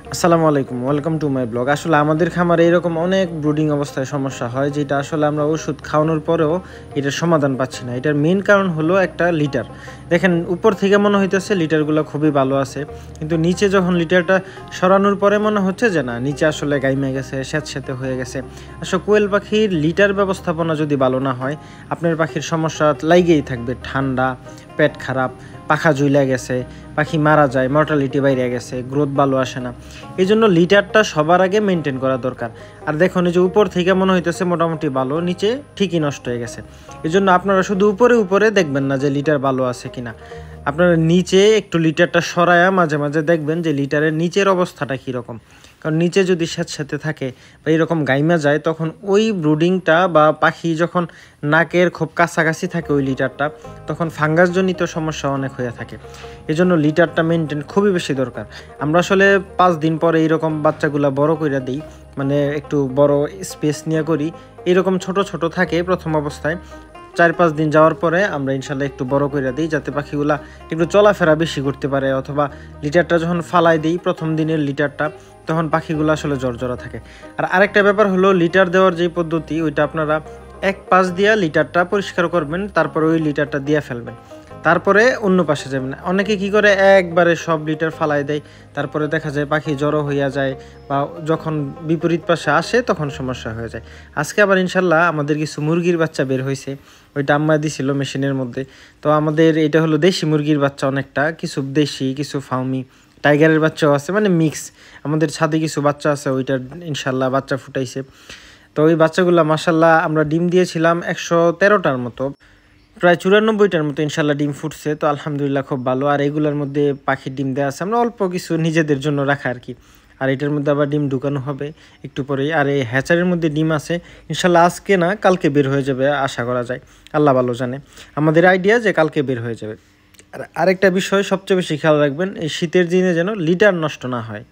আসসালামু আলাইকুম, welcome to my blog. আসলে আমাদের খামারে এরকম অনেক ব্রুডিং অবস্থায় সমস্যা হয়, যেটা আসলে আমরা ওষুধ খাওয়ানোর পরেও এটার সমাধান পাচ্ছি না। এটার মেইন কারণ হলো একটা লিটার। দেখেন, উপর থেকে মনে হইতেছে লিটারগুলো খুবই ভালো আছে, কিন্তু নিচে যখন লিটারটা সরানোর পরে মনে হচ্ছে যে না, নিচে আসলে গাইমে গেছে, স্যাঁতস্যাঁতে হয়ে গেছে। আসলে কোয়েল পাখির লিটার ব্যবস্থাপনা যদি ভালো না হয়, আপনার পাখির সমস্যা লাইগেই থাকবে। ঠান্ডা, পেট খারাপ, পাখা ঝুলে গেছে, পাখি মারা যায়, মর্টালিটি বাইরে গেছে, গ্রোথ ভালো আসে না। এই জন্য লিটারটা সবার আগে মেনটেন করা দরকার। আর দেখুন, এই যে উপর থেকে মনে হইতেছে মোটামুটি ভালো, নিচে ঠিকই নষ্ট হয়ে গেছে। এই জন্য আপনারা শুধু উপরে উপরে দেখবেন না যে লিটার ভালো আছে কিনা, আপনারা নিচে একটু লিটারটা সরায়া মাঝে মাঝে দেখবেন যে লিটারের নিচের অবস্থাটা কীরকম। কারণ নিচে যদি স্যাঁতস্যাঁতে থাকে বা এরকম গাইমা যায়, তখন ওই ব্রুডিংটা বা পাখি যখন নাকের খুব কাছাকাছি থাকে ওই লিটারটা, তখন ফাঙ্গাসজনিত সমস্যা অনেক হয়ে থাকে। এজন্য লিটারটা মেনটেন খুবই বেশি দরকার। আমরা আসলে 5 দিন পরে এইরকম বাচ্চাগুলা বড় করে দিই, মানে একটু বড় স্পেস নিয়ে করি। এরকম ছোট ছোট থাকে প্রথম অবস্থায়, 4-5 দিন যাওয়ার পরে আমরা ইনশাল্লাহ একটু বড় করে দিই, যাতে পাখিগুলা একটু চলাফেরা বেশি করতে পারে। অথবা লিটারটা যখন ফালাই দিই প্রথম দিনের লিটারটা, তখন পাখিগুলো আসলে জর্জরা থাকে। আর আরেকটা ব্যাপার হলো, লিটার দেওয়ার যে পদ্ধতি, ওইটা আপনারা এক পাশ দিয়ে লিটারটা পরিষ্কার করবেন, তারপরে ওই লিটারটা দিয়ে ফেলবেন, তারপরে অন্য পাশে যাবেন। অনেকে কি করে, একবারে সব লিটার ফালাই দেয়, তারপরে দেখা যায় পাখি জড়ো হইয়া যায়, বা যখন বিপরীত পাশে আসে তখন সমস্যা হয়ে যায়। আজকে আবার ইনশাল্লাহ আমাদের কিছু মুরগির বাচ্চা বের হয়েছে, ওইটা আম্মা দিছিল মেশিনের মধ্যে। তো আমাদের এটা হলো দেশি মুরগির বাচ্চা, অনেকটা, কিছু দেশি কিছু ফার্মি, টাইগারের বাচ্চাও আছে, মানে মিক্স। আমাদের ছাদে কিছু বাচ্চা আছে, ওইটার ইনশাল্লাহ বাচ্চা ফুটাইছে। তো ওই বাচ্চাগুলো মাসাল্লাহ আমরা ডিম দিয়েছিলাম 113টার মতো, প্রায় 94টার মতো ইনশাল্লাহ ডিম ফুটছে। তো আলহামদুলিল্লাহ খুব ভালো। আর এগুলোর মধ্যে পাখির ডিম দেওয়া আছে, আমরা অল্প কিছু নিজেদের জন্য রাখা আর কি। আর এটার মধ্যে আবার ডিম ঢুকানো হবে একটু পরেই। আর এই হ্যাচারের মধ্যে ডিম আছে, ইনশাল্লাহ আজকে না কালকে বের হয়ে যাবে আশা করা যায়, আল্লাহ ভালো জানে। আমাদের আইডিয়া যে কালকে বের হয়ে যাবে। আর আরেকটা বিষয় সবচেয়ে বেশি খেয়াল রাখবেন, এই শীতের দিনে যেন লিটার নষ্ট না হয়।